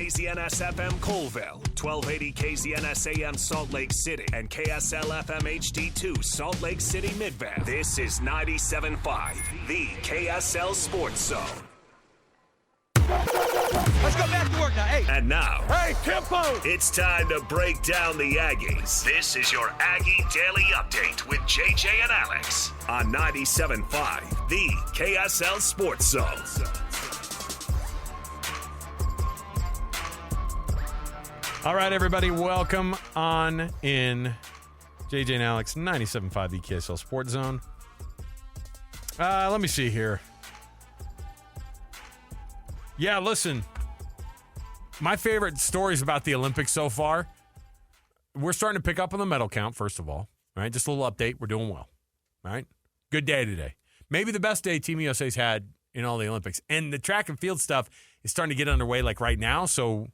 KZNS FM Colville, 1280 KZNS AM Salt Lake City, and KSL FM HD2 Salt Lake City Midvale. This is 97.5, the KSL Sports Zone. Let's go back to work now. Hey. And now, Hey, tempo! it's time to break down the Aggies. This is your Aggie Daily Update with JJ and Alex on 97.5, the KSL Sports Zone. All right, everybody, welcome on in. JJ and Alex, 97.5, the KSL Sports Zone. Let me see here. Yeah, listen, my favorite stories about the Olympics so far, we're starting to pick up on the medal count, first of all. Right, just a little update. We're doing well. All right, good day today. Maybe the best day Team USA's had in all the Olympics. And the track and field stuff is starting to get underway like right now, so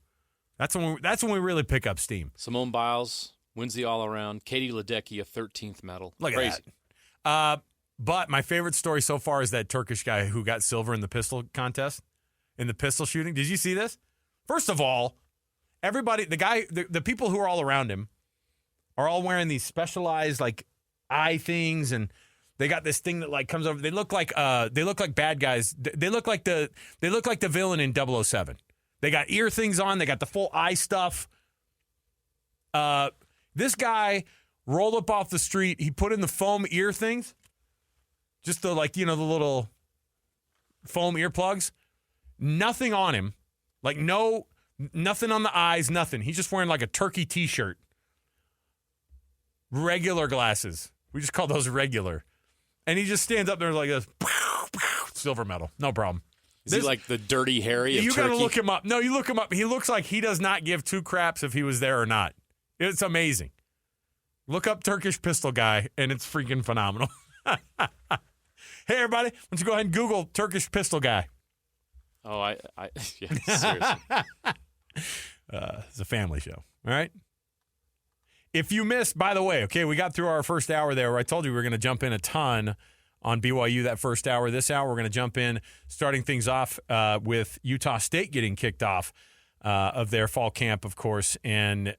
that's when we really pick up steam. Simone Biles wins the all-around. Katie Ledecky, a 13th medal. Look Crazy. at that. But my favorite story so far is that Turkish guy who got silver in the pistol contest, in the pistol shooting. Did you see this? First of all, everybody, the people who are all around him are all wearing these specialized like eye things, and they got this thing that like comes over. They look like bad guys. They look like the villain in 007. They got ear things on. They got the full eye stuff. This guy rolled up off the street. He put in the foam ear things, just the the little foam earplugs. Nothing on him, like nothing on the eyes, nothing. He's just wearing like a turkey T-shirt. Regular glasses. We just call those regular. And he just stands up there like this, silver medal, no problem. Is he like the Dirty Harry of You Turkey? got to look him up. No, you look him up. He looks like he does not give two craps if he was there or not. It's amazing. Look up Turkish pistol guy, and it's freaking phenomenal. Hey, everybody, why don't you go ahead and Google Turkish pistol guy. Oh, yeah, seriously. It's a family show, all right? If you missed, by the way, okay, we got through our first hour there where I told you we were going to jump in a ton on BYU that first hour. This hour, we're going to jump in, starting things off with Utah State getting kicked off of their fall camp, of course, and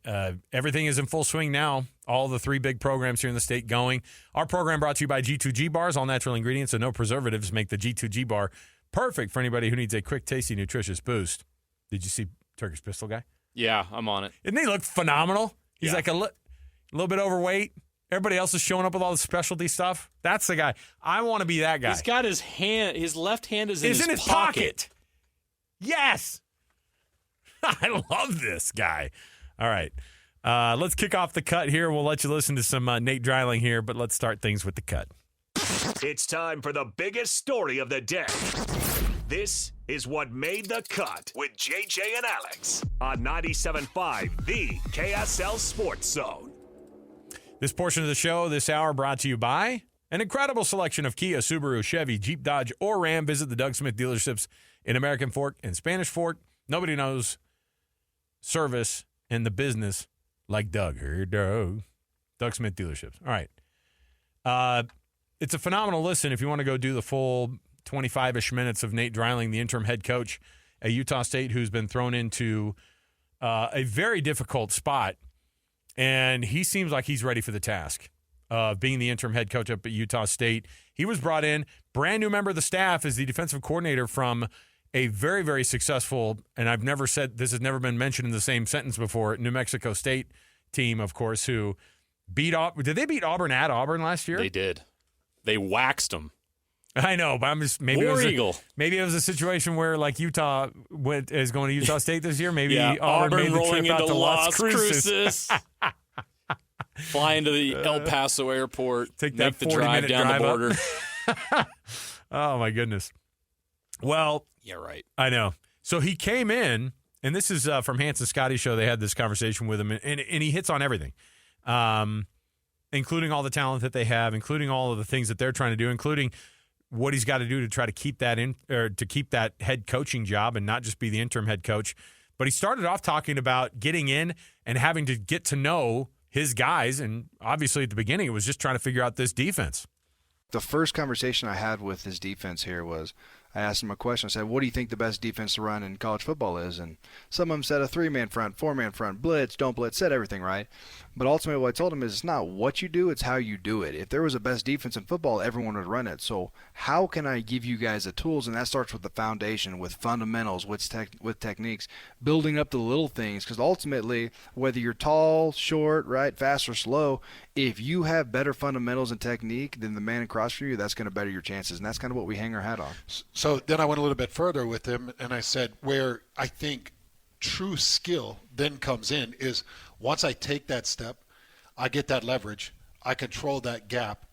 everything is in full swing now. All the three big programs here in the state going. Our program brought to you by G2G Bars, all natural ingredients and no preservatives make the G2G Bar perfect for anybody who needs a quick, tasty, nutritious boost. Did you see Turkish pistol guy? Yeah, I'm on it. Didn't he look phenomenal? He's like a little bit overweight. Everybody else is showing up with all the specialty stuff. That's the guy. I want to be that guy. He's got his left hand is in his pocket. Yes. I love this guy. All right. Let's kick off the cut here. We'll let you listen to some Nate Dreiling here, but let's start things with the cut. It's time for the biggest story of the day. This is what made the cut with JJ and Alex on 97.5, the KSL Sports Zone. This portion of the show, this hour, brought to you by an incredible selection of Kia, Subaru, Chevy, Jeep, Dodge, or Ram. Visit the Doug Smith dealerships in American Fork and Spanish Fork. Nobody knows service in the business like Doug. Here, Doug. Doug Smith dealerships. All right. It's a phenomenal listen if you want to go do the full 25-ish minutes of Nate Dreiling, the interim head coach at Utah State, who's been thrown into a very difficult spot. And he seems like he's ready for the task of being the interim head coach up at Utah State. He was brought in, brand new member of the staff, as the defensive coordinator from a very, very successful, and I've never said, this has never been mentioned in the same sentence before, New Mexico State team, of course, who beat Auburn. Did they beat Auburn at Auburn last year? They did. They waxed them. I know, but I'm just maybe it was a situation where like Utah is going to Utah State this year. Maybe Auburn made the rolling trip out into to Las Cruces. Flying to the El Paso airport, make the 40-minute drive down the border. Oh my goodness. Well, yeah, right. I know. So he came in, and this is from Hanson Scotty's show. They had this conversation with him, and he hits on everything. Including all the talent that they have, including all of the things that they're trying to do, including what he's got to do to try to keep that in, or to keep that head coaching job and not just be the interim head coach. But he started off talking about getting in and having to get to know his guys, and obviously at the beginning it was just trying to figure out this defense. The first conversation I had with his defense here was, I asked them a question. I said, what do you think the best defense to run in college football is? And some of them said a 3-man front, 4-man front, blitz, don't blitz, said everything right. But ultimately what I told them is it's not what you do, it's how you do it. If there was a best defense in football, everyone would run it. So how can I give you guys the tools? And that starts with the foundation, with fundamentals, with techniques, building up the little things. Because ultimately, whether you're tall, short, right, fast or slow, if you have better fundamentals and technique than the man across from you, that's going to better your chances. And that's kind of what we hang our hat on. So then I went a little bit further with him, and I said where I think true skill then comes in is once I take that step, I get that leverage, I control that gap,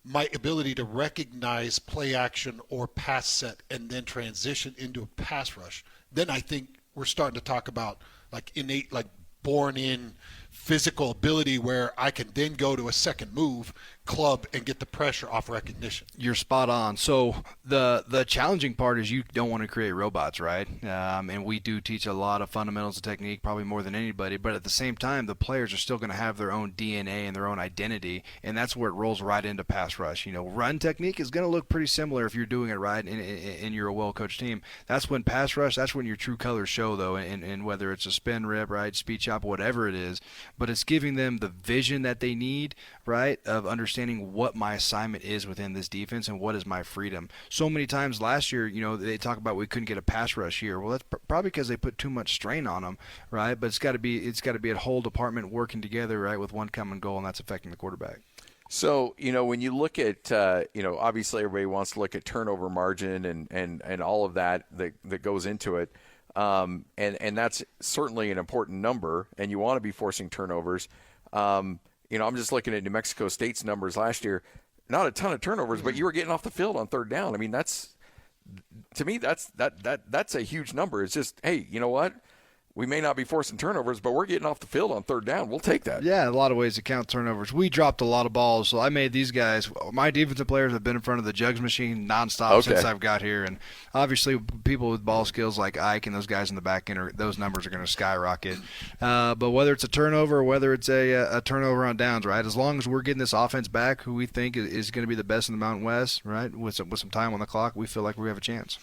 my ability to recognize play action or pass set and then transition into a pass rush, then I think we're starting to talk about like innate, like born in physical ability where I can then go to a second move, club, and get the pressure off recognition. You're spot on. So the challenging part is you don't want to create robots, right? And we do teach a lot of fundamentals and technique, probably more than anybody. But at the same time, the players are still going to have their own DNA and their own identity, and that's where it rolls right into pass rush. You know, run technique is going to look pretty similar if you're doing it right and you're a well-coached team. That's when pass rush, that's when your true colors show, though, and whether it's a spin rip, right, speed chop, whatever it is. But it's giving them the vision that they need, right, of understanding what my assignment is within this defense and what is my freedom. So many times last year, you know, they talk about we couldn't get a pass rush here. Well, that's probably because they put too much strain on them, right? But it's got to be a whole department working together, right, with one common goal, and that's affecting the quarterback. So, you know, when you look at, obviously everybody wants to look at turnover margin and all of that goes into it. And that's certainly an important number, and you want to be forcing turnovers. I'm just looking at New Mexico State's numbers last year. Not a ton of turnovers, but you were getting off the field on third down. I mean, that's a huge number. It's just, hey, you know what? We may not be forcing turnovers, but we're getting off the field on third down. We'll take that. Yeah, a lot of ways to count turnovers. We dropped a lot of balls, so I made these guys – my defensive players have been in front of the jugs machine nonstop since I've got here. And obviously people with ball skills like Ike and those guys in the back end, those numbers are going to skyrocket. But whether it's a turnover or whether it's a turnover on downs, right, as long as we're getting this offense back, who we think is going to be the best in the Mountain West, right, with some time on the clock, we feel like we have a chance.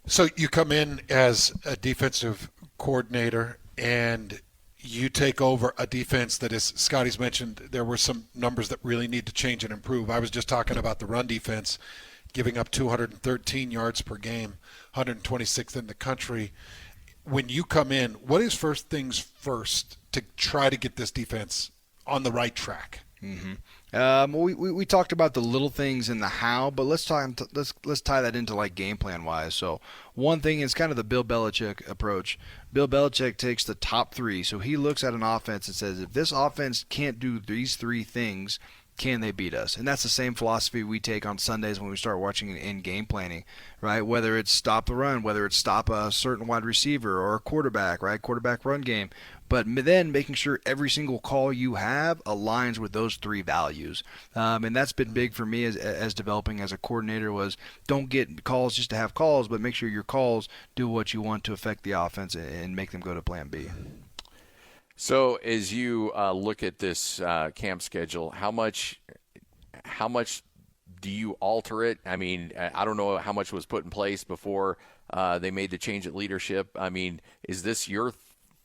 So you come in as a defensive coordinator and you take over a defense that, as Scotty's mentioned, there were some numbers that really need to change and improve. I was just talking about the run defense, giving up 213 yards per game, 126th in the country. When you come in, what is first things first to try to get this defense on the right track? Mm-hmm. We talked about the little things and the how, but let's tie that into like game plan wise. So one thing is kind of the Bill Belichick approach. Bill Belichick takes the top three, so he looks at an offense and says, if this offense can't do these three things, can they beat us? And that's the same philosophy we take on Sundays when we start watching in game planning, right? Whether it's stop the run, whether it's stop a certain wide receiver or a quarterback, right? Quarterback run game. But then making sure every single call you have aligns with those three values. And that's been big for me as developing as a coordinator was don't get calls just to have calls, but make sure your calls do what you want to affect the offense and make them go to plan B. So as you look at this camp schedule, how much do you alter it? I mean, I don't know how much was put in place before they made the change at leadership. I mean, is this your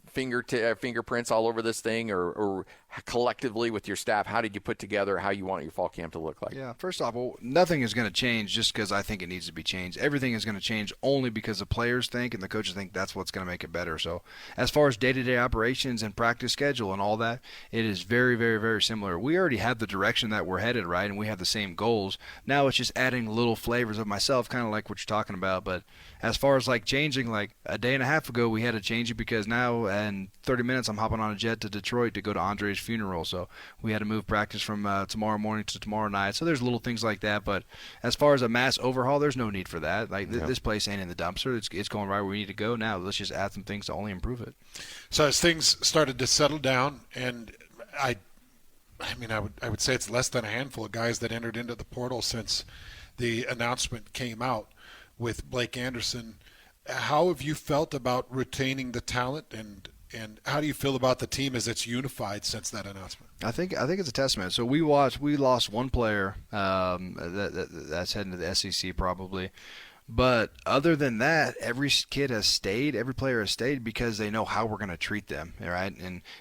fingerprints all over this thing, or collectively with your staff, how did you put together how you want your fall camp to look like? Yeah, first off, nothing is going to change just because I think it needs to be changed. Everything is going to change only because the players think and the coaches think that's what's going to make it better. So as far as day-to-day operations and practice schedule and all that, it is very, very, very similar. We already have the direction that we're headed, right, and we have the same goals. Now it's just adding little flavors of myself, kind of like what you're talking about. But as far as like changing, like a day and a half ago we had to change it because now in 30 minutes I'm hopping on a jet to Detroit to go to Andre's funeral. So we had to move practice from tomorrow morning to tomorrow night. So there's little things like that. But as far as a mass overhaul, there's no need for that. Like this place ain't in the dumpster. It's going right where we need to go now. Let's just add some things to only improve it. So as things started to settle down, and I would say it's less than a handful of guys that entered into the portal since the announcement came out with Blake Anderson. How have you felt about retaining the talent, and how do you feel about the team as it's unified since that announcement? I think it's a testament. So we lost one player that's heading to the SEC probably. But other than that, every player has stayed because they know how we're going to treat them, right?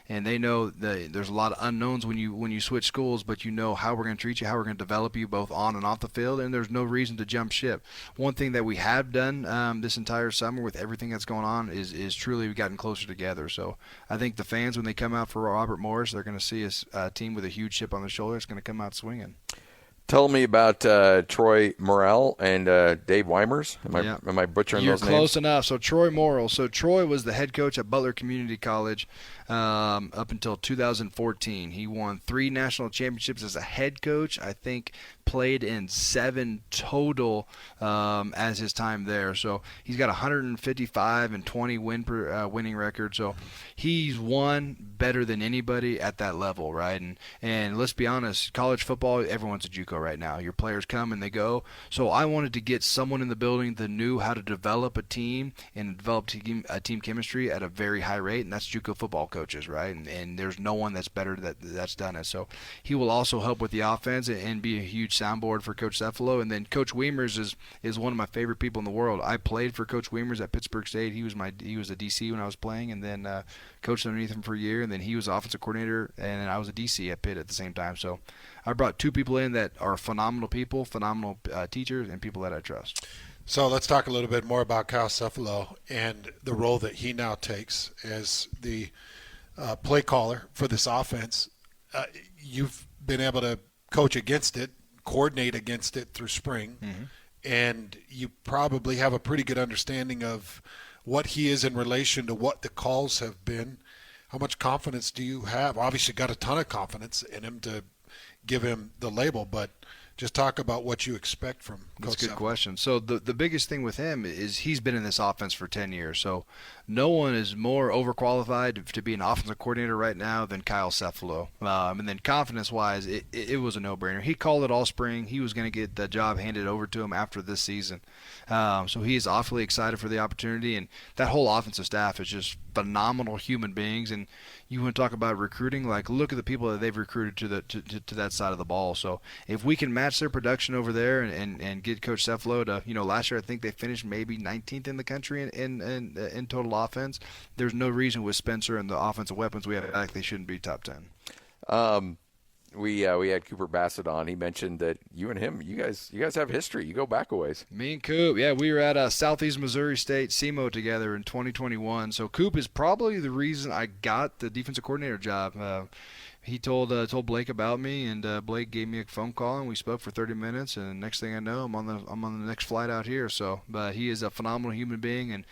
And they know that there's a lot of unknowns when you switch schools, but you know how we're going to treat you, how we're going to develop you both on and off the field, and there's no reason to jump ship. One thing that we have done this entire summer with everything that's going on is truly we've gotten closer together. So I think the fans, when they come out for Robert Morris, they're going to see a team with a huge chip on their shoulder. It's going to come out swinging. Tell me about Troy Morrell and Dave Weimers. Am I butchering those names? You're close enough. So Troy Morrell. So Troy was the head coach at Butler Community College up until 2014. He won 3 national championships as a head coach. I think played in 7 total as his time there. So he's got 155 and 20 winning record. So he's won better than anybody at that level, right? And let's be honest, college football, everyone's a JUCO right now. Your players come and they go. So I wanted to get someone in the building that knew how to develop a team and develop team chemistry at a very high rate, and that's JUCO football coaches, right? And there's no one that's better that's done it. So he will also help with the offense and be a huge soundboard for Coach Cephalo. And then Coach Weimers is one of my favorite people in the world. I played for Coach Weimers at Pittsburgh State. He was a DC when I was playing, and then coached underneath him for a year, and then he was offensive coordinator, and I was a DC at Pitt at the same time. So I brought 2 people in that are phenomenal people, phenomenal teachers, and people that I trust. So let's talk a little bit more about Kyle Cephalo and the role that he now takes as the play caller for this offense. You've been able to coach against it, coordinate against it through spring, and you probably have a pretty good understanding of what he is in relation to what the calls have been. How much confidence do you have? Obviously got a ton of confidence in him to give him the label, but just talk about what you expect from Coach. That's a good question. So the biggest thing with him is he's been in this offense for 10 years. So no one is more overqualified to be an offensive coordinator right now than Kyle Cephalo. And then confidence-wise, it was a no-brainer. He called it all spring. He was going to get the job handed over to him after this season. So he is awfully excited for the opportunity. And that whole offensive staff is just phenomenal human beings. And you want to talk about recruiting, like look at the people that they've recruited to that side of the ball. So if we can match their production over there and get Coach Cephalo to, last year I think they finished maybe 19th in the country in total offense. There's no reason with Spencer and the offensive weapons we have like they shouldn't be top 10. We had Cooper Bassett on. He mentioned that you and him, you guys have history. You go back a ways. Me and Coop, yeah, we were at Southeast Missouri State SEMO together in 2021. So Coop is probably the reason I got the defensive coordinator job. He told Blake about me, and Blake gave me a phone call, and we spoke for 30 minutes. And next thing I know, I'm on the next flight out here. So, but he is a phenomenal human being, and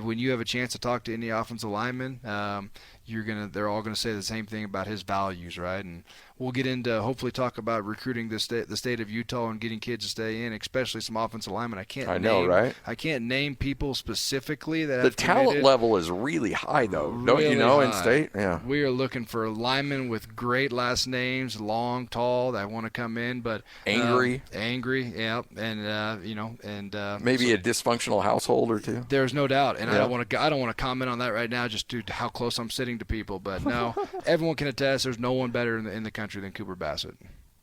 when you have a chance to talk to any offensive lineman, they're all gonna say the same thing about his values, right? And we'll get into hopefully talk about recruiting the state of Utah and getting kids to stay in, especially some offensive linemen. I can't name people specifically that the have talent committed. level is really high, though. Don't Really you know? high. In state, yeah. We are looking for linemen with great last names, long, tall, that want to come in, but angry, yeah, and maybe a dysfunctional household or two. There's no doubt, and Yeah. I don't want to comment on that right now, just due to how close I'm sitting to people. But no, everyone can attest. There's no one better in the country than Cooper Bassett.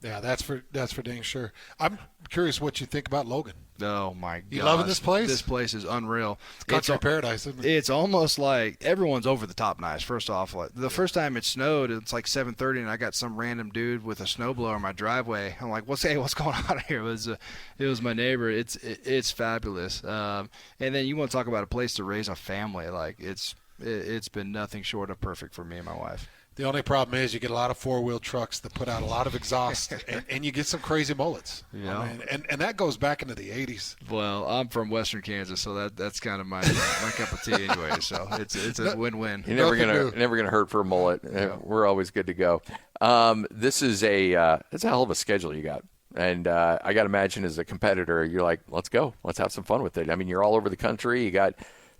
Yeah, that's for dang sure. I'm curious what you think about Logan. Oh my God! You loving this place? This place is unreal. It's country paradise, isn't it? It's almost like everyone's over the top nice. First off, like the first time it snowed, it's like 7:30, and I got some random dude with a snowblower in my driveway. I'm like, what's going on here? It was my neighbor. It's fabulous. And then you want to talk about a place to raise a family? Like it's been nothing short of perfect for me and my wife. The only problem is you get a lot of four-wheel trucks that put out a lot of exhaust, and you get some crazy mullets. Yeah. I mean, and that goes back into the 80s. Well, I'm from Western Kansas, so that's kind of my cup of tea anyway. So it's a win-win. You're never gonna hurt for a mullet. Yeah. We're always good to go. This is it's a hell of a schedule you got. And I got to imagine as a competitor, you're like, let's go. Let's have some fun with it. I mean, you're all over the country. You got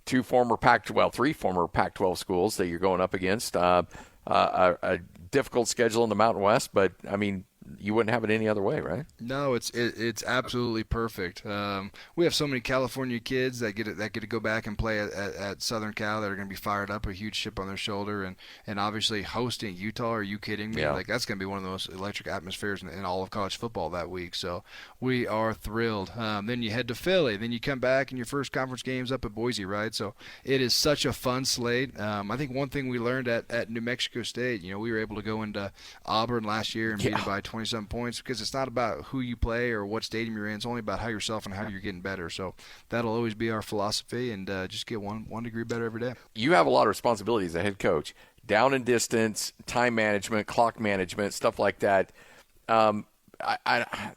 three former Pac-12 schools that you're going up against. A difficult schedule in the Mountain West, but I mean, you wouldn't have it any other way, right? No, it's absolutely perfect. We have so many California kids that get to go back and play at Southern Cal that are going to be fired up, a huge chip on their shoulder, and obviously hosting Utah. Are you kidding me? Yeah. Like, that's going to be one of the most electric atmospheres in all of college football that week. So we are thrilled. Then you head to Philly. Then you come back and your first conference game's up at Boise, right? So it is such a fun slate. I think one thing we learned at New Mexico State, we were able to go into Auburn last year and beat them by 27 points, because it's not about who you play or what stadium you're in. It's only about how yourself and how you're getting better. So that'll always be our philosophy, and just get one degree better every day. You have a lot of responsibilities as a head coach. Down and distance, time management, clock management, stuff like that. I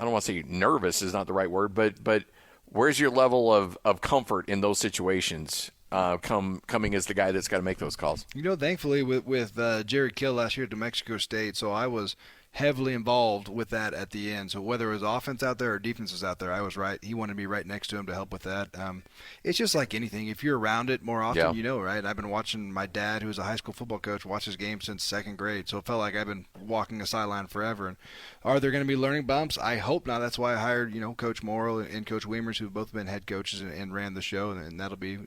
don't want to say nervous is not the right word, but where's your level of comfort in those situations? Coming as the guy that's got to make those calls. Thankfully with Jerry Kill last year at New Mexico State, so I was heavily involved with that at the end. So whether it was offense out there or defense was out there, I was right. He wanted me right next to him to help with that. It's just like anything. If you're around it more often, right? I've been watching my dad, who's a high school football coach, watch his game since second grade. So it felt like I've been walking a sideline forever. And are there going to be learning bumps? I hope not. That's why I hired, Coach Morrill and Coach Weimers, who've both been head coaches and ran the show, and that'll be,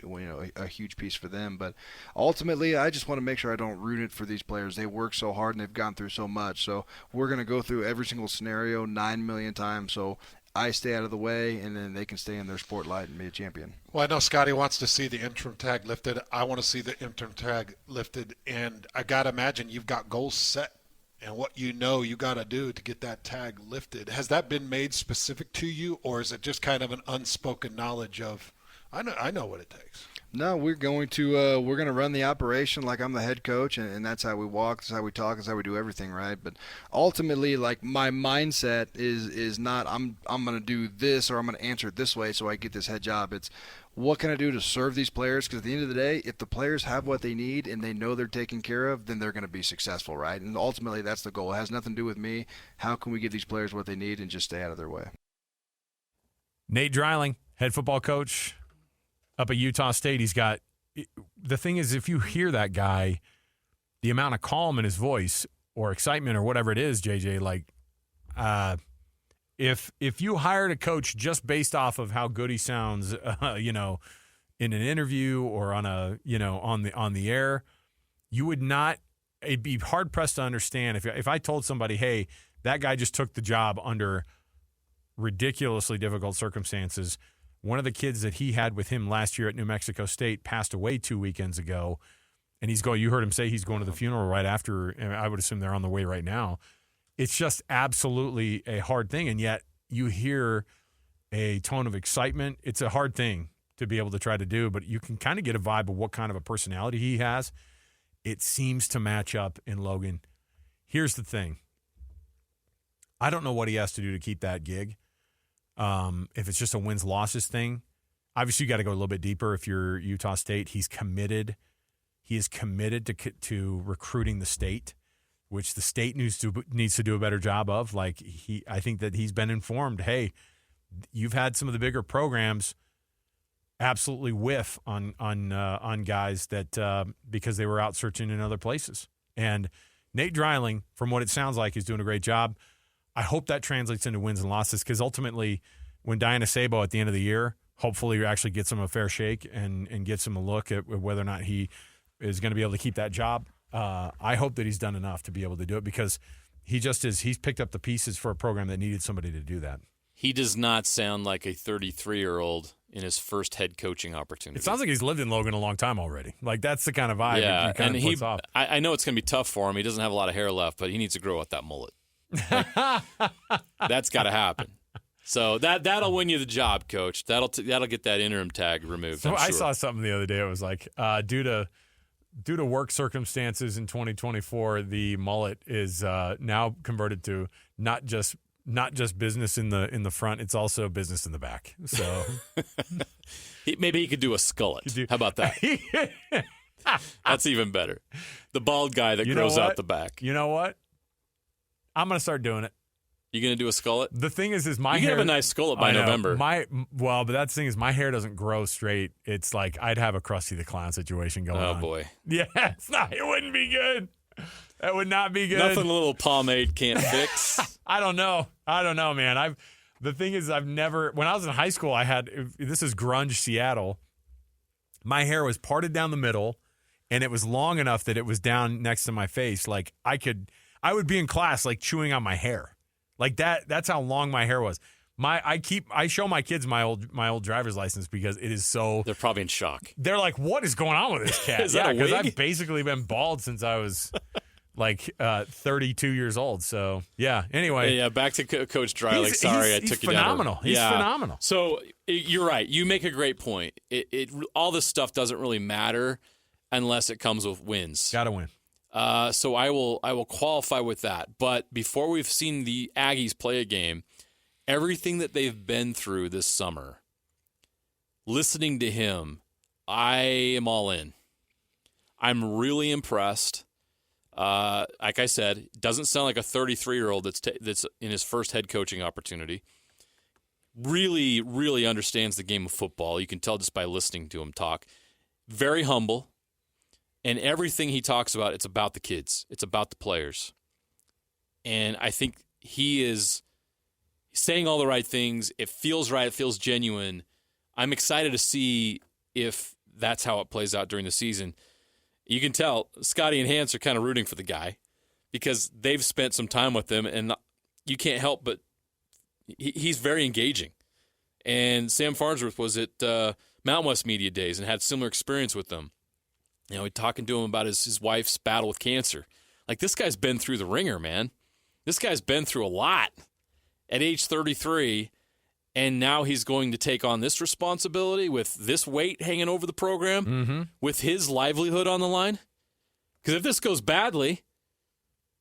a huge piece for them. But ultimately, I just want to make sure I don't ruin it for these players. They work so hard and they've gone through so much. So we're going to go through every single scenario 9 million times, so I stay out of the way, and then they can stay in their spotlight and be a champion. Well, I know Scotty wants to see the interim tag lifted. I want to see the interim tag lifted, and I got to imagine you've got goals set and what you got to do to get that tag lifted. Has that been made specific to you, or is it just kind of an unspoken knowledge of, I know what it takes? No, we're going to run the operation like I'm the head coach, and that's how we walk, that's how we talk, that's how we do everything, right? But ultimately, like, my mindset is not I'm going to do this or I'm going to answer it this way so I get this head job. It's what can I do to serve these players? Because at the end of the day, if the players have what they need and they know they're taken care of, then they're going to be successful, right? And ultimately, that's the goal. It has nothing to do with me. How can we give these players what they need and just stay out of their way? Nate Dreiling, head football coach up at Utah State. He's got – the thing is, if you hear that guy, the amount of calm in his voice or excitement or whatever it is, JJ, like if you hired a coach just based off of how good he sounds, in an interview or on a, on the air, you would not – it'd be hard-pressed to understand if I told somebody, hey, that guy just took the job under ridiculously difficult circumstances. One of the kids that he had with him last year at New Mexico State passed away 2 weekends ago, and you heard him say he's going to the funeral right after, and I would assume they're on the way right now. It's just absolutely a hard thing, and yet you hear a tone of excitement. It's a hard thing to be able to try to do, but you can kind of get a vibe of what kind of a personality he has. It seems to match up in Logan. Here's the thing. I don't know what he has to do to keep that gig. If it's just a wins-losses thing, obviously you got to go a little bit deeper. If you're Utah State, he's committed. He is committed to recruiting the state, which the state needs to do a better job of. Like I think that he's been informed. Hey, you've had some of the bigger programs absolutely whiff on guys that because they were out searching in other places. And Nate Dreiling, from what it sounds like, is doing a great job. I hope that translates into wins and losses, because ultimately when Diana Sabo at the end of the year hopefully actually gets him a fair shake and gets him a look at whether or not he is going to be able to keep that job, I hope that he's done enough to be able to do it, because he just is. He's picked up the pieces for a program that needed somebody to do that. He does not sound like a 33-year-old in his first head coaching opportunity. It sounds like he's lived in Logan a long time already. Like, that's the kind of vibe he kind of puts off. I know it's going to be tough for him. He doesn't have a lot of hair left, but he needs to grow out that mullet. That's got to happen. So that'll win you the job, Coach. That'll get that interim tag removed. So I'm sure. I saw something the other day. It was like due to work circumstances in 2024, the mullet is now converted to not just business in the front; it's also business in the back. So maybe he could do a skullet. How about that? That's even better. The bald guy that grows out the back. You know what? I'm going to start doing it. You going to do a skullet? The thing is my hair... You can have a nice skullet by November. But that's the thing is my hair doesn't grow straight. It's like I'd have a Krusty the Clown situation going on. Oh, boy. Yeah, it wouldn't be good. That would not be good. Nothing a little pomade can't fix. I don't know, man. The thing is, I've never. When I was in high school, this is grunge Seattle. My hair was parted down the middle, and it was long enough that it was down next to my face. Like I would be in class like chewing on my hair, like that. That's how long my hair was. I show my kids my old driver's license because it is so. They're probably in shock. They're like, "What is going on with this cat?" Is that a because wig? I've basically been bald since I was like 32 years old. So yeah. Anyway, yeah. Back to Coach Dreiling. Sorry, I took you down. Phenomenal. He's phenomenal. So you're right. You make a great point. All this stuff doesn't really matter unless it comes with wins. Got to win. So I will qualify with that. But before we've seen the Aggies play a game, everything that they've been through this summer, listening to him, I am all in. I'm really impressed. Like I said, it doesn't sound like a 33-year-old that's in his first head coaching opportunity. Really, really understands the game of football. You can tell just by listening to him talk. Very humble. And everything he talks about, it's about the kids. It's about the players. And I think he is saying all the right things. It feels right. It feels genuine. I'm excited to see if that's how it plays out during the season. You can tell Scotty and Hans are kind of rooting for the guy because they've spent some time with him, and you can't help but he's very engaging. And Sam Farnsworth was at Mountain West Media Days and had similar experience with them. You know, talking to him about his wife's battle with cancer. Like, this guy's been through the ringer, man. This guy's been through a lot at age 33, and now he's going to take on this responsibility with this weight hanging over the program, with his livelihood on the line. Because if this goes badly,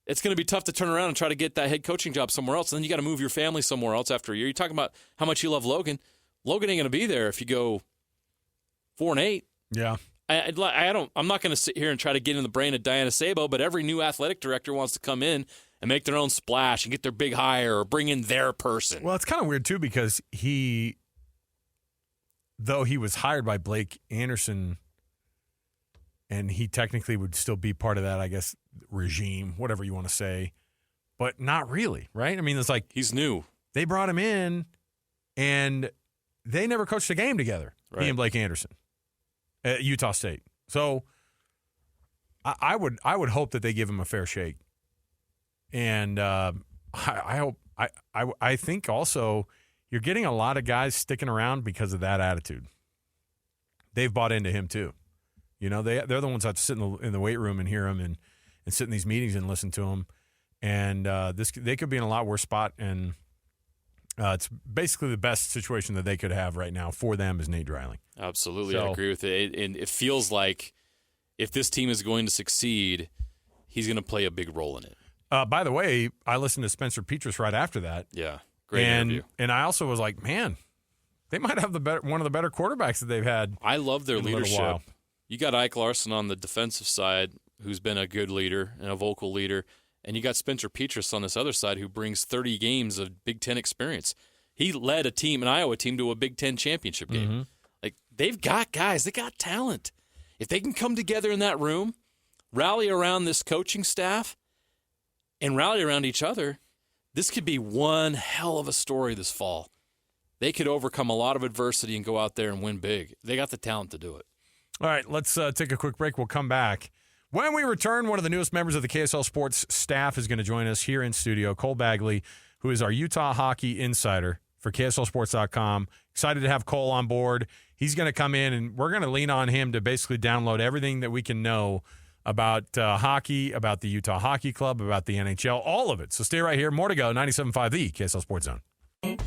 it's going to be tough to turn around and try to get that head coaching job somewhere else, and then you got to move your family somewhere else after a year. You're talking about how much you love Logan. Logan ain't going to be there if you go 4-8. Yeah. I'm not going to sit here and try to get in the brain of Diana Sabo, but every new athletic director wants to come in and make their own splash and get their big hire or bring in their person. Well, it's kind of weird, too, because though he was hired by Blake Anderson, and he technically would still be part of that, I guess, regime, whatever you want to say, but not really, right? I mean, it's like he's new. They brought him in, and they never coached a game together, he and Blake Anderson at Utah State. So I would hope that they give him a fair shake. And I think also you're getting a lot of guys sticking around because of that attitude. They've bought into him too. You know, they're the ones that sit in the weight room and hear him and sit in these meetings and listen to him. And they could be in a lot worse spot. And it's basically the best situation that they could have right now for them is Nate Dreiling. Absolutely, so, I agree with it. And it feels like if this team is going to succeed, he's going to play a big role in it. By the way, I listened to Spencer Petras right after that. Yeah, great interview. And I also was like, man, they might have one of the better quarterbacks that they've had. I love their leadership. You got Ike Larson on the defensive side, who's been a good leader and a vocal leader, and you got Spencer Petras on this other side, who brings 30 games of Big Ten experience. He led an Iowa team to a Big Ten championship game. Mm-hmm. Like, they've got guys, they got talent. If they can come together in that room, rally around this coaching staff, and rally around each other, this could be one hell of a story this fall. They could overcome a lot of adversity and go out there and win big. They got the talent to do it. All right, let's take a quick break. We'll come back. When we return, one of the newest members of the KSL Sports staff is going to join us here in studio, Cole Bagley, who is our Utah hockey insider for KSLSports.com. Excited to have Cole on board. He's going to come in, and we're going to lean on him to basically download everything that we can know about hockey, about the Utah Hockey Club, about the NHL, all of it. So stay right here. More to go. 97.5, the KSL Sports Zone.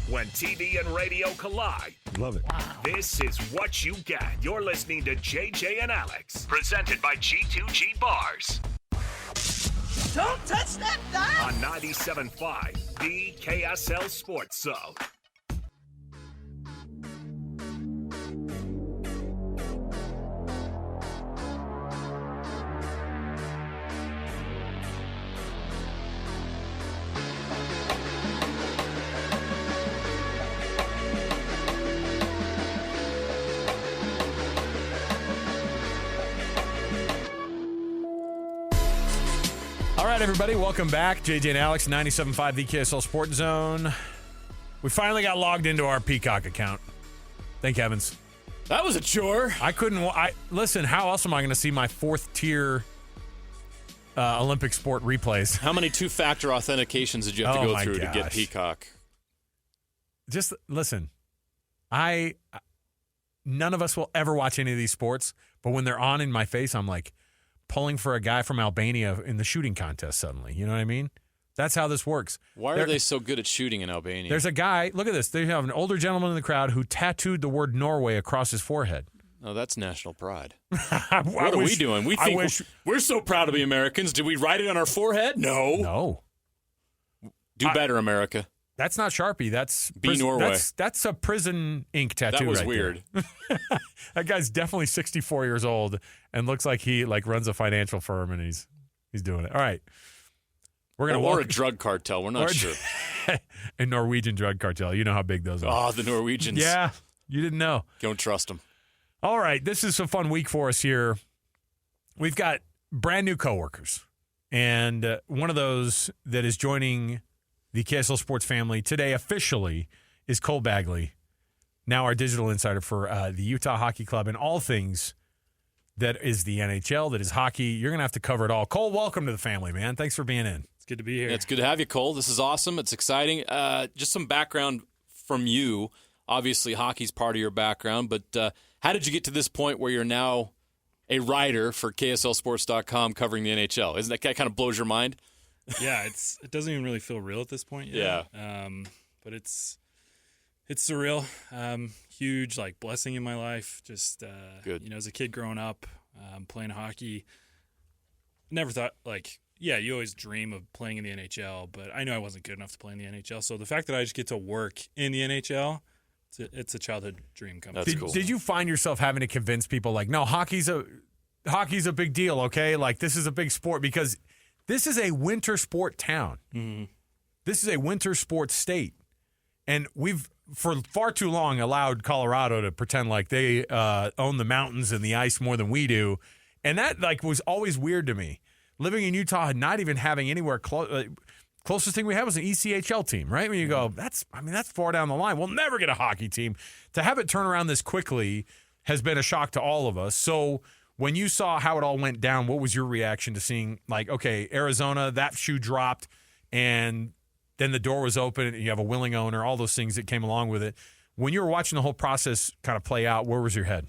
When TV and radio collide. Love it. Wow. This is what you get. You're listening to JJ and Alex. Presented by G2G Bars. Don't touch that dial. On 97.5, the KSL Sports Zone. All right, everybody, welcome back. JJ and Alex, 97.5, the KSL Sports Zone. We finally got logged into our Peacock account. Thank heavens. That was a chore. I couldn't. Listen, how else am I going to see my fourth tier Olympic sport replays? How many two-factor authentications did you have to go through to get Peacock? Just listen. None of us will ever watch any of these sports, but when they're on in my face, I'm like pulling for a guy from Albania in the shooting contest suddenly. You know what I mean? That's how this works. Why are they so good at shooting in Albania? There's a guy, look at this. They have an older gentleman in the crowd who tattooed the word Norway across his forehead. Oh, that's national pride. What are we doing? We think we're so proud to be Americans. Did we write it on our forehead? No. No. Do better, America. That's not Sharpie. That's Norway. That's a prison ink tattoo. That was right weird. That guy's definitely 64 years old and looks like he runs a financial firm and he's doing it. All right. We're gonna or a drug cartel. We're not sure. A Norwegian drug cartel. You know how big those are. Oh, the Norwegians. Yeah, you didn't know. Don't trust them. All right, this is a fun week for us here. We've got brand new coworkers, and one of those that is joining the KSL Sports family today officially is Cole Bagley, now our digital insider for the Utah Hockey Club and all things that is the NHL, that is hockey. You're going to have to cover it all. Cole, welcome to the family, man. Thanks for being in. Good to be here. Yeah, it's good to have you, Cole. This is awesome. It's exciting. Just some background from you. Obviously, hockey's part of your background, but how did you get to this point where you're now a writer for KSLSports.com covering the NHL? Isn't that kind of blows your mind? Yeah, it doesn't even really feel real at this point yet. Yeah. But it's surreal. Huge blessing in my life. Just good. As a kid growing up, playing hockey, never thought you always dream of playing in the NHL, but I knew I wasn't good enough to play in the NHL. So the fact that I just get to work in the NHL, it's a childhood dream coming. That's cool. Did you find yourself having to convince people no, hockey's a big deal, okay? This is a big sport because this is a winter sport town. Mm-hmm. This is a winter sports state. And we've, for far too long, allowed Colorado to pretend like they own the mountains and the ice more than we do. And that was always weird to me. Living in Utah and not even having anywhere close. Closest thing we have was an ECHL team, right? When you go, that's far down the line. We'll never get a hockey team. To have it turn around this quickly has been a shock to all of us. So when you saw how it all went down, what was your reaction to seeing, okay, Arizona, that shoe dropped, and then the door was open, and you have a willing owner, all those things that came along with it. When you were watching the whole process kind of play out, where was your head?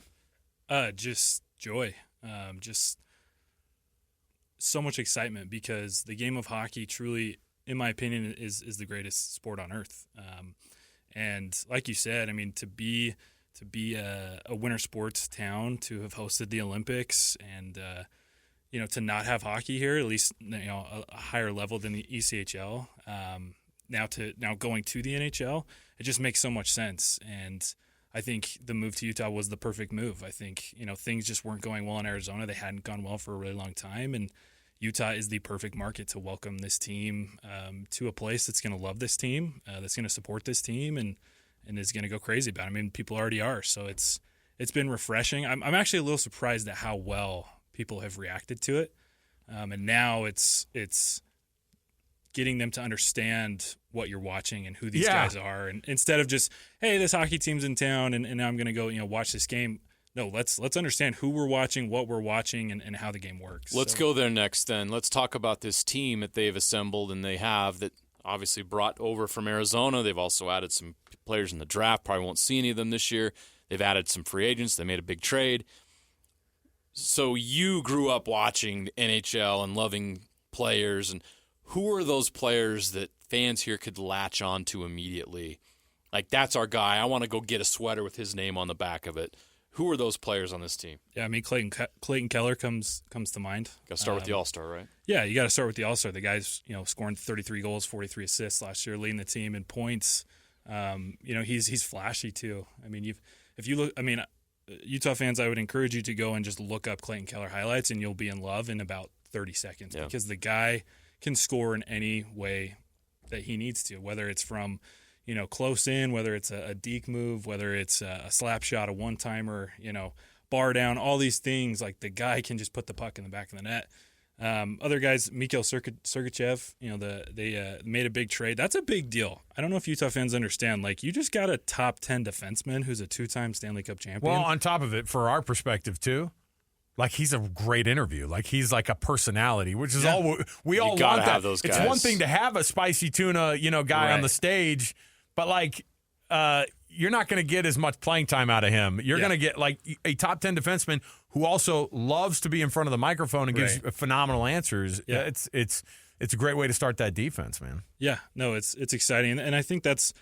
Just joy. Just so much excitement because the game of hockey truly, in my opinion, is the greatest sport on earth. And like you said, to be a winter sports town, to have hosted the Olympics, and to not have hockey here, at least a higher level than the ECHL. Now going to the NHL, it just makes so much sense. And I think the move to Utah was the perfect move. I think things just weren't going well in Arizona. They hadn't gone well for a really long time, and Utah is the perfect market to welcome this team to a place that's going to love this team, that's going to support this team, and is going to go crazy about it. People already are, so it's been refreshing. I'm actually a little surprised at how well people have reacted to it, and now it's getting them to understand what you're watching and who these guys are, and instead of just, hey, this hockey team's in town, and now I'm going to go watch this game. No, let's understand who we're watching, what we're watching, and how the game works. Let's go there next then. Let's talk about this team that they've assembled and they have that obviously brought over from Arizona. They've also added some players in the draft. Probably won't see any of them this year. They've added some free agents. They made a big trade. So you grew up watching the NHL and loving players. And who are those players that fans here could latch on to immediately? That's our guy. I want to go get a sweater with his name on the back of it. Who are those players on this team? Yeah, Clayton Keller comes to mind. Got to start with the All-Star, right? Yeah, you got to start with the All-Star. The guy's scoring 33 goals, 43 assists last year, leading the team in points. He's flashy too. If you look, Utah fans, I would encourage you to go and just look up Clayton Keller highlights, and you'll be in love in about 30 seconds because the guy can score in any way that he needs to, whether it's from close in, whether it's a deke move, whether it's a slap shot, a one-timer, bar down, all these things. The guy can just put the puck in the back of the net. Other guys, Mikhail Sergachev, they made a big trade. That's a big deal. I don't know if Utah fans understand. Like, you just got a top 10 defenseman who's a 2-time Stanley Cup champion. Well, on top of it, for our perspective too, like, he's a great interview. Like, he's like a personality, which is all we all gotta want. have those guys. It's one thing to have a spicy tuna, guy on the stage, but like, you're not going to get as much playing time out of him. You're going to get like a top 10 defenseman who also loves to be in front of the microphone and gives phenomenal answers. Yeah. It's a great way to start that defense, man. Yeah, no, it's exciting, and I think that's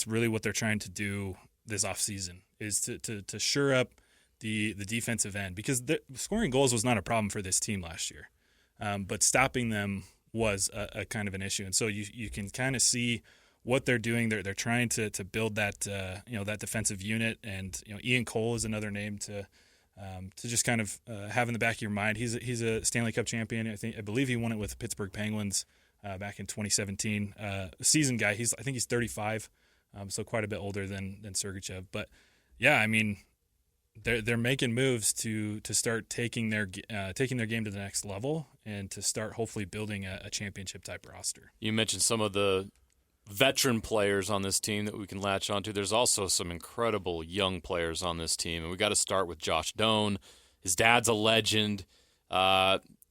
really what they're trying to do this offseason is to shore up the defensive end, because scoring goals was not a problem for this team last year, but stopping them was a kind of an issue, and so you can kind of see what they're doing. They're trying to build that that defensive unit, and Ian Cole is another name to just kind of have in the back of your mind. He's a Stanley Cup champion. I believe he won it with the Pittsburgh Penguins back in 2017. Seasoned guy. I think he's 35, so quite a bit older than Sergachev. But yeah, I mean, they're making moves to start taking their game to the next level, and to start hopefully building a championship type roster. You mentioned some of the veteran players on this team that we can latch onto. There's also some incredible young players on this team, and we got to start with Josh Doan. His dad's a legend,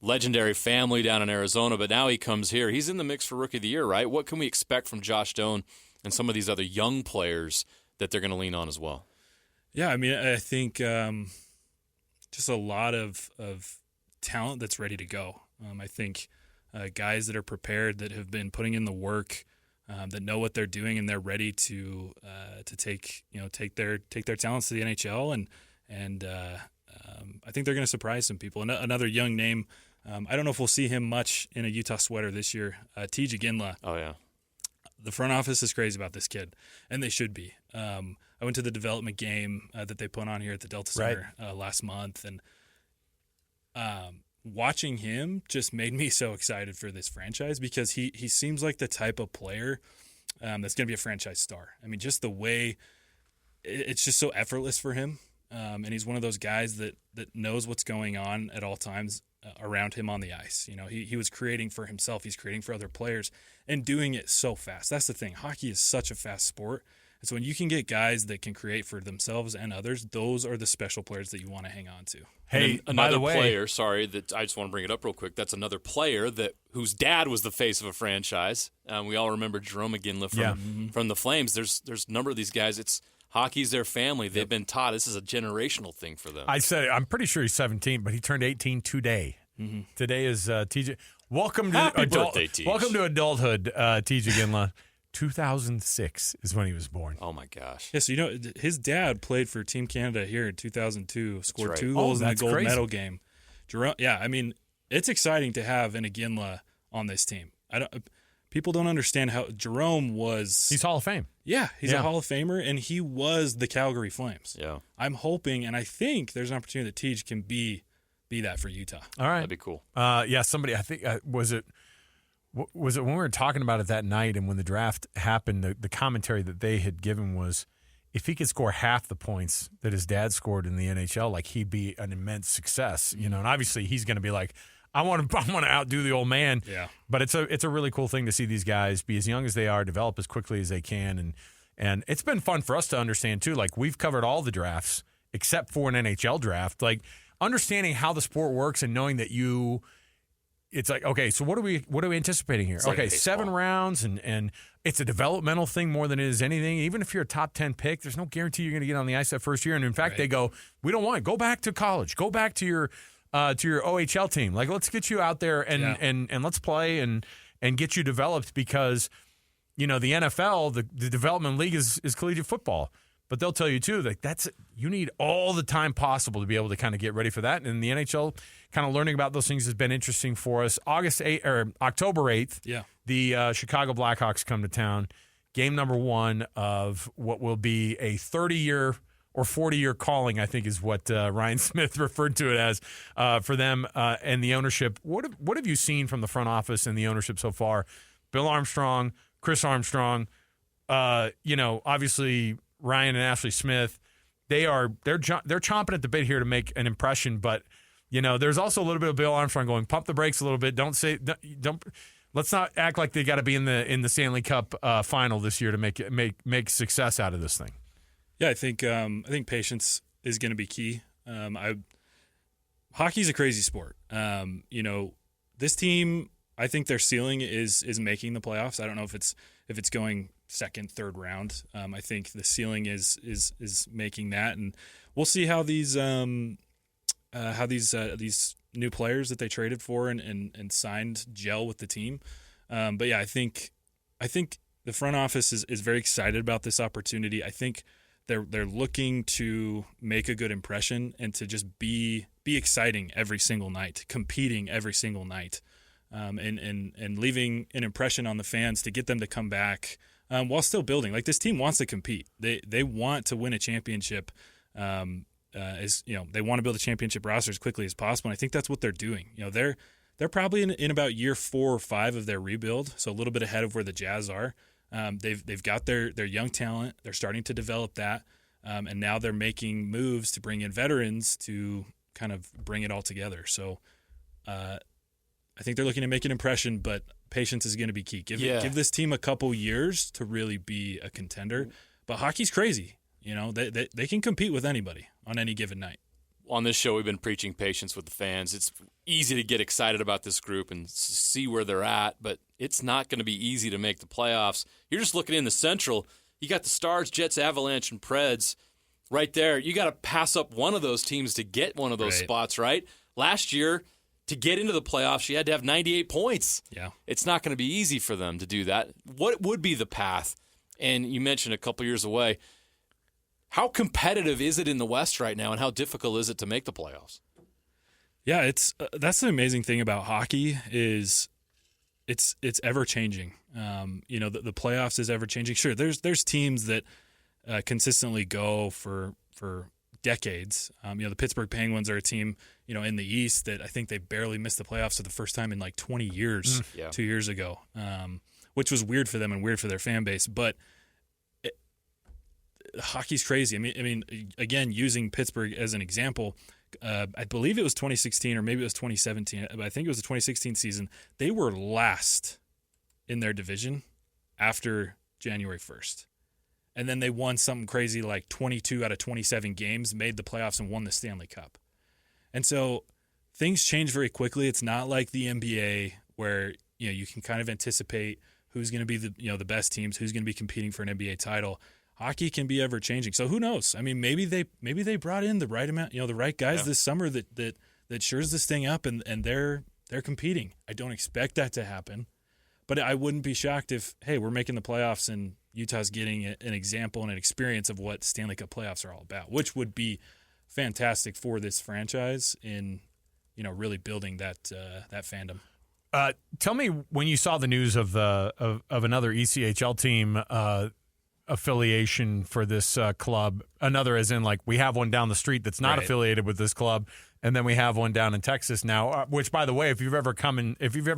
legendary family down in Arizona, but now he comes here. He's in the mix for Rookie of the Year, right? What can we expect from Josh Doan and some of these other young players that they're going to lean on as well? Yeah, I mean, I think just a lot of talent that's ready to go. I think guys that are prepared, that have been putting in the work, that know what they're doing, and they're ready to take their talents to the NHL, and I think they're going to surprise some people. Another young name, I don't know if we'll see him much in a Utah sweater this year. TJ Ginla. Oh yeah, the front office is crazy about this kid, and they should be. I went to the development game that they put on here at the Delta Center last month, and watching him just made me so excited for this franchise, because he seems like the type of player that's going to be a franchise star. I mean, just the way it's just so effortless for him, and he's one of those guys that knows what's going on at all times around him on the ice. He was creating for himself, he's creating for other players, and doing it so fast. That's the thing. Hockey is such a fast sport. And so when you can get guys that can create for themselves and others, those are the special players that you want to hang on to. Hey, another player, sorry, that I just want to bring it up real quick. That's another player whose dad was the face of a franchise. We all remember Jerome Iginla from the Flames. There's a number of these guys. Hockey's their family. They've been taught. This is a generational thing for them. I'm pretty sure he's 17, but he turned 18 today. Mm-hmm. Today is TJ. Welcome to adulthood, TJ Ginla. 2006 is when he was born. Oh, my gosh. Yeah, so his dad played for Team Canada here in 2002, scored right. 2 goals in the gold crazy. medal game. Jerome, yeah, I mean, it's exciting to have an Iginla on this team. People don't understand how Jerome was. He's Hall of Fame. Yeah, he's a Hall of Famer, and he was the Calgary Flames. Yeah. I'm hoping, and I think there's an opportunity that Tej can be that for Utah. All right. That'd be cool. Somebody, I think, was it when we were talking about it that night, and when the draft happened, the commentary that they had given was, if he could score half the points that his dad scored in the NHL, like, he'd be an immense success, And obviously he's going to be like, I want to outdo the old man. Yeah. But it's a really cool thing to see these guys be as young as they are, develop as quickly as they can, and it's been fun for us to understand too. Like, we've covered all the drafts except for an NHL draft. Like, understanding how the sport works and knowing that it's like, okay, so what are we anticipating here? It's like okay, 7 rounds, and it's a developmental thing more than it is anything. Even if you're a top 10 pick, there's no guarantee you're going to get on the ice that first year. And in fact, They go, we don't want it. Go back to college. Go back to your OHL team. Like, let's get you out there and let's play and get you developed, because the NFL, the development league is collegiate football. But they'll tell you too, like, you need all the time possible to be able to kind of get ready for that. And the NHL kind of learning about those things has been interesting for us. October 8th, the Chicago Blackhawks come to town. Game number 1 of what will be a 30-year or 40-year calling, I think is what Ryan Smith referred to it as for them and the ownership. What have you seen from the front office and the ownership so far? Bill Armstrong, Chris Armstrong, obviously Ryan and Ashley Smith, they're chomping at the bit here to make an impression. But there's also a little bit of Bill Armstrong going, pump the brakes a little bit. Don't let's not act like they got to be in the Stanley Cup final this year to make success out of this thing. Yeah, I think patience is going to be key. Hockey's a crazy sport. This team, I think their ceiling is making the playoffs. I don't know if it's going second, third round. I think the ceiling is making that, and we'll see how these new players that they traded for and signed gel with the team. But yeah, I think the front office is very excited about this opportunity. I think they're looking to make a good impression and to just be exciting every single night, competing every single night, and leaving an impression on the fans to get them to come back while still building. Like, this team wants to compete. They want to win a championship. They want to build a championship roster as quickly as possible. And I think that's what they're doing. They're probably in about year 4 or 5 of their rebuild, so a little bit ahead of where the Jazz are. They've got their young talent. They're starting to develop that, and now they're making moves to bring in veterans to kind of bring it all together. So I think they're looking to make an impression, but patience is going to be key. Give this team a couple years to really be a contender. But hockey's crazy. They can compete with anybody on any given night. On this show, we've been preaching patience with the fans. It's easy to get excited about this group and see where they're at, but it's not going to be easy to make the playoffs. You're just looking in the Central. You got the Stars, Jets, Avalanche, and Preds right there. You got to pass up one of those teams to get one of those spots, right? Last year, to get into the playoffs, you had to have 98 points. Yeah. It's not going to be easy for them to do that. What would be the path? And you mentioned a couple years away. How competitive is it in the West right now, and how difficult is it to make the playoffs? Yeah, that's the amazing thing about hockey is it's ever changing. The playoffs is ever changing. Sure, there's teams that consistently go for decades. The Pittsburgh Penguins are a team in the East that I think they barely missed the playoffs for the first time in like 20 years. 2 years ago, which was weird for them and weird for their fan base, but. Hockey's crazy. I mean, again, using Pittsburgh as an example, I believe it was 2016 or maybe it was 2017, but I think it was the 2016 season. They were last in their division after January 1st. And then they won something crazy like 22 out of 27 games, made the playoffs, and won the Stanley Cup. And so things change very quickly. It's not like the NBA where you can kind of anticipate who's going to be the best teams, who's going to be competing for an NBA title. Hockey can be ever changing. So who knows? I mean, maybe they brought in the right amount, the right guys this summer that shores this thing up, and they're competing. I don't expect that to happen, but I wouldn't be shocked if, hey, we're making the playoffs and Utah's getting an example and an experience of what Stanley Cup playoffs are all about, which would be fantastic for this franchise in really building that fandom. Tell me, when you saw the news of another ECHL team affiliation for this club, another as in like we have one down the street that's not affiliated with this club, and then we have one down in Texas now, which, by the way, if you've ever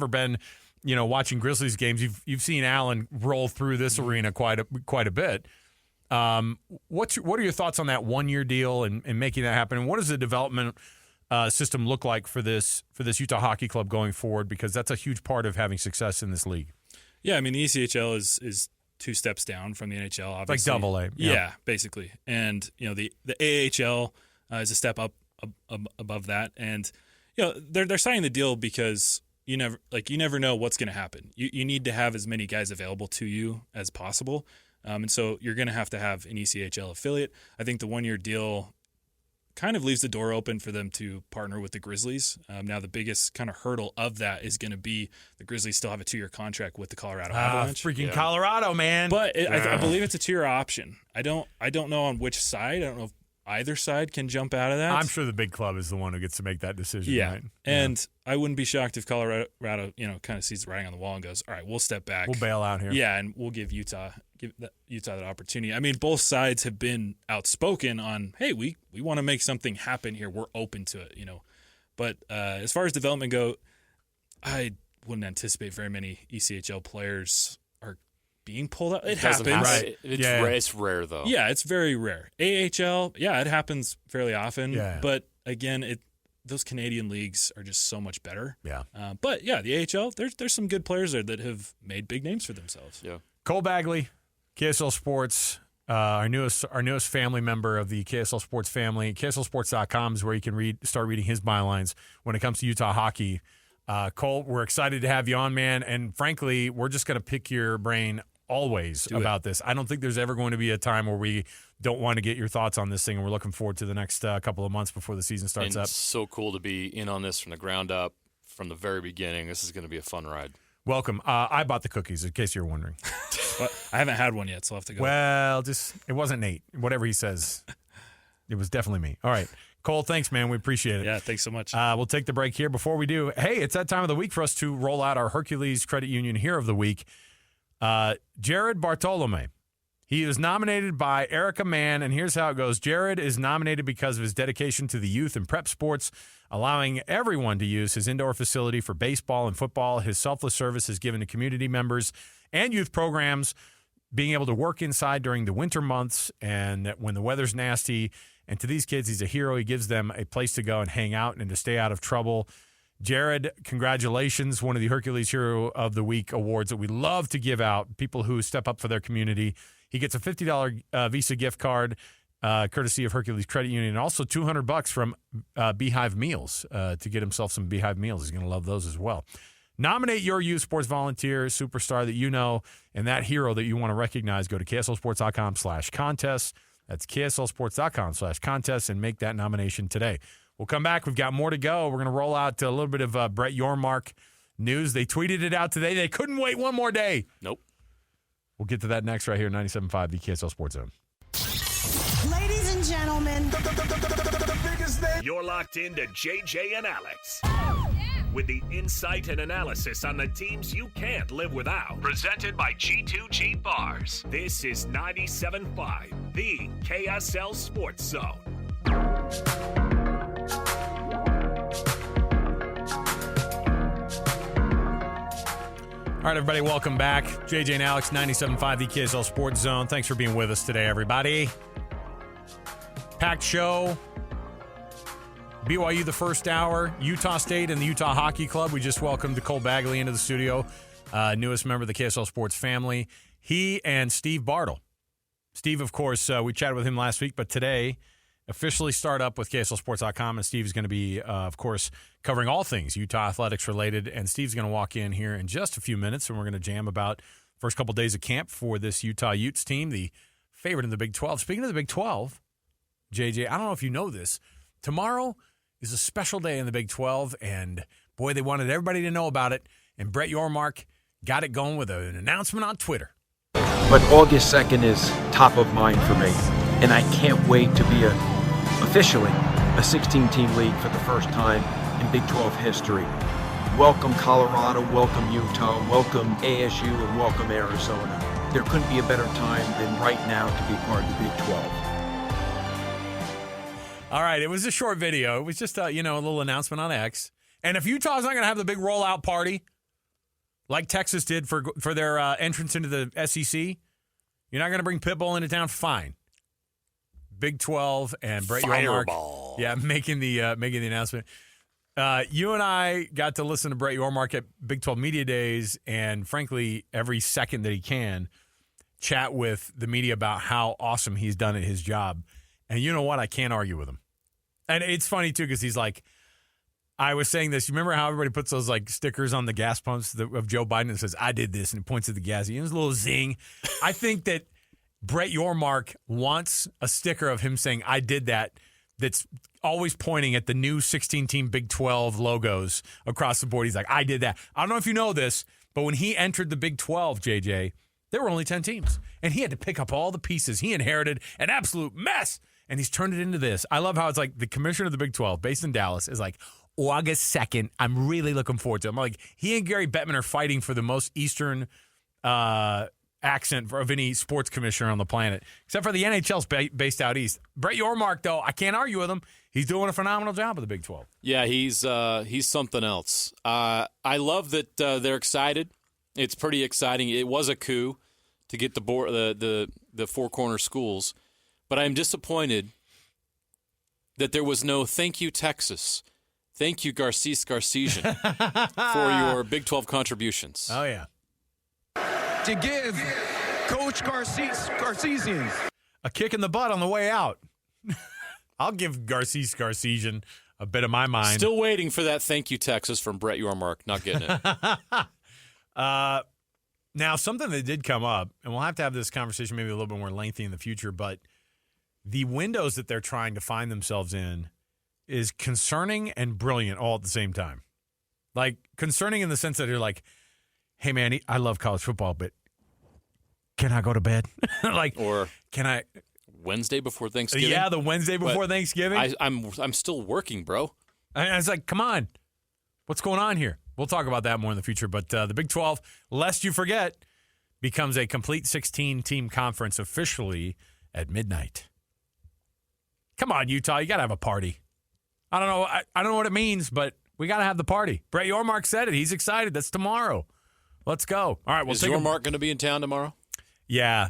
been watching Grizzlies games, you've seen Allen roll through this arena quite a bit. What are your thoughts on that 1-year deal and making that happen, and what does the development system look like for this Utah Hockey Club going forward, because that's a huge part of having success in this league? Yeah, I mean, the ECHL is 2 steps down from the NHL, obviously. Like AA. Yeah, basically. And, the AHL is a step up above that. And, they're signing the deal because you never know what's going to happen. You need to have as many guys available to you as possible. And so you're going to have an ECHL affiliate. I think the 1-year deal kind of leaves the door open for them to partner with the Grizzlies. Now, the biggest kind of hurdle of that is going to be the Grizzlies still have a 2-year contract with the Colorado Avalanche. Freaking Colorado, man! But I believe it's a 2-year option. I don't know on which side. I don't know if either side can jump out of that. I'm sure the big club is the one who gets to make that decision. Yeah, right? And I wouldn't be shocked if Colorado, kind of sees the writing on the wall and goes, "All right, we'll step back. We'll bail out here." Yeah, and we'll give Utah that opportunity. I mean, both sides have been outspoken on, hey, we want to make something happen here. We're open to it, But as far as development go, I wouldn't anticipate very many ECHL players are being pulled out. It happens. Right. It's rare, though. Yeah, it's very rare. AHL, yeah, it happens fairly often. Yeah. But again, those Canadian leagues are just so much better. Yeah. But yeah, the AHL, there's some good players there that have made big names for themselves. Yeah. Cole Bagley, KSL Sports, our newest family member of the KSL Sports family. KSLSports.com is where you can start reading his bylines when it comes to Utah hockey. Cole, we're excited to have you on, man. And frankly, we're just going to pick your brain always about this. I don't think there's ever going to be a time where we don't want to get your thoughts on this thing, and we're looking forward to the next couple of months before the season starts up. It's so cool to be in on this from the ground up, from the very beginning. This is going to be a fun ride. Welcome. I bought the cookies, in case you're wondering. Well, I haven't had one yet, so I'll have to go. Well, it wasn't Nate. Whatever he says, it was definitely me. All right. Cole, thanks, man. We appreciate it. Yeah, thanks so much. We'll take the break here. Before we do, hey, it's that time of the week for us to roll out our Hercules Credit Union Hero of the Week. Jared Bartolome. He was nominated by Erica Mann, and here's how it goes. Jared is nominated because of his dedication to the youth and prep sports, allowing everyone to use his indoor facility for baseball and football. His selfless service is given to community members and youth programs, being able to work inside during the winter months and when the weather's nasty. And to these kids, he's a hero. He gives them a place to go and hang out and to stay out of trouble. Jared, congratulations. One of the Hercules Hero of the Week awards that we love to give out, people who step up for their community. He gets a $50 Visa gift card, courtesy of Hercules Credit Union, and also $200 from Beehive Meals to get himself some Beehive Meals. He's going to love those as well. Nominate your youth sports volunteer, superstar that you know, and that hero that you want to recognize. Go to KSLSports.com/contest. That's KSLSports.com/contest, and make that nomination today. We'll come back. We've got more to go. We're going to roll out a little bit of Brett Yormark news. They tweeted it out today. They couldn't wait one more day. Nope. We'll get to that next right here, 97.5, the KSL Sports Zone. Ladies and gentlemen, You're locked into JJ and Alex. With the insight and analysis on the teams you can't live without. Presented by G2G Bars. This is 97.5, the KSL Sports Zone. All right, everybody, welcome back. JJ and Alex, 97.5, the KSL Sports Zone. Thanks for being with us today, everybody. Packed show. BYU the first hour. Utah State and the Utah Hockey Club. We just welcomed Cole Bagley into the studio, newest member of the KSL Sports family. He and Steve Bartle. Steve, of course, we chatted with him last week, but today officially start up with KSLSports.com, and Steve is going to be, of course, covering all things Utah athletics related, and Steve's going to walk in here in just a few minutes, and we're going to jam about first couple days of camp for this Utah Utes team, the favorite in the Big 12. Speaking of the Big 12, JJ, I don't know if you know this, tomorrow is a special day in the Big 12, and boy, they wanted everybody to know about it, and Brett Yormark got it going with an announcement on Twitter. But August 2nd is top of mind for me, and I can't wait to be officially a 16-team league for the first time in Big 12 history. Welcome Colorado, welcome Utah, welcome ASU, and welcome Arizona. There couldn't be a better time than right now to be part of the Big 12. All right, it was a short video. It was just a little announcement on X. And if Utah's not going to have the big rollout party like Texas did for their entrance into the SEC, you're not going to bring Pitbull into town, fine. Big 12 and Brett Fireball. Yormark, making the announcement. You and I got to listen to Brett Yormark at Big 12 Media Days, and frankly, every second that he can, chat with the media about how awesome he's done at his job. And you know what? I can't argue with him. And it's funny, too, because he's like, I was saying this. You remember how everybody puts those like stickers on the gas pumps of Joe Biden and says, I did this, and he points at the gas. He has a little zing. I think that Brett Yormark wants a sticker of him saying, I did that, that's always pointing at the new 16-team Big 12 logos across the board. He's like, I did that. I don't know if you know this, but when he entered the Big 12, JJ, there were only 10 teams. And he had to pick up all the pieces. He inherited an absolute mess, and he's turned it into this. I love how it's like the commissioner of the Big 12, based in Dallas, is like, August 2nd, I'm really looking forward to it. I'm like, he and Gary Bettman are fighting for the most Eastern accent of any sports commissioner on the planet, except for the NHL's based out east. Brett Yormark, though, I can't argue with him. He's doing a phenomenal job of the Big 12. Yeah, he's something else. I love that they're excited. It's pretty exciting. It was a coup to get the Four Corner schools, but I'm disappointed that there was no thank you, Texas, Thank you, Garces Garcesian, for your Big 12 contributions. Oh, yeah. To give Coach Garcesian A kick in the butt on the way out. I'll give Garces Garcesian a bit of my mind. Still waiting for that thank you, Texas, from Brett Yormark. Not getting it. Now, something that did come up, and we'll have to have this conversation maybe a little bit more lengthy in the future, but the windows that they're trying to find themselves in is concerning and brilliant all at the same time. Like, concerning in the sense that you're like, hey, man, I love college football, but can I go to bed? Or can I? Wednesday before Thanksgiving? Yeah, the Wednesday before Thanksgiving. I'm still working, bro. I was like, come on. What's going on here? We'll talk about that more in the future. But the Big 12, lest you forget, becomes a complete 16-team conference officially at midnight. Come on, Utah. You got to have a party. I don't know. I don't know what it means, but we got to have the party. Brett Yormark said it. He's excited. That's tomorrow. Let's go. All right. Is Yormark going to be in town tomorrow? Yeah,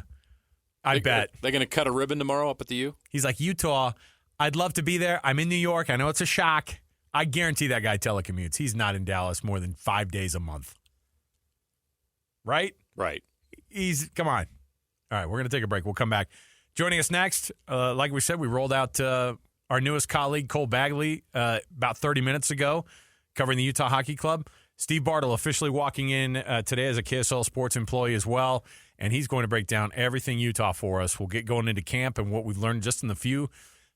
I bet. They're going to cut a ribbon tomorrow up at the U? He's like, Utah, I'd love to be there. I'm in New York. I know it's a shock. I guarantee that guy telecommutes. He's not in Dallas more than 5 days a month. Right? Right. Come on. All right, we're going to take a break. We'll come back. Joining us next, like we said, we rolled out our newest colleague, Cole Bagley, about 30 minutes ago, covering the Utah Hockey Club. Steve Bartle officially walking in today as a KSL Sports employee as well, and he's going to break down everything Utah for us. We'll get going into camp and what we've learned just in the few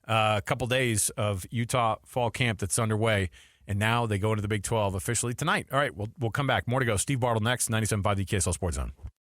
couple days of Utah fall camp that's underway, and now they go into the Big 12 officially tonight. All right, we'll come back. More to go. Steve Bartle next, 97.5 the KSL Sports Zone.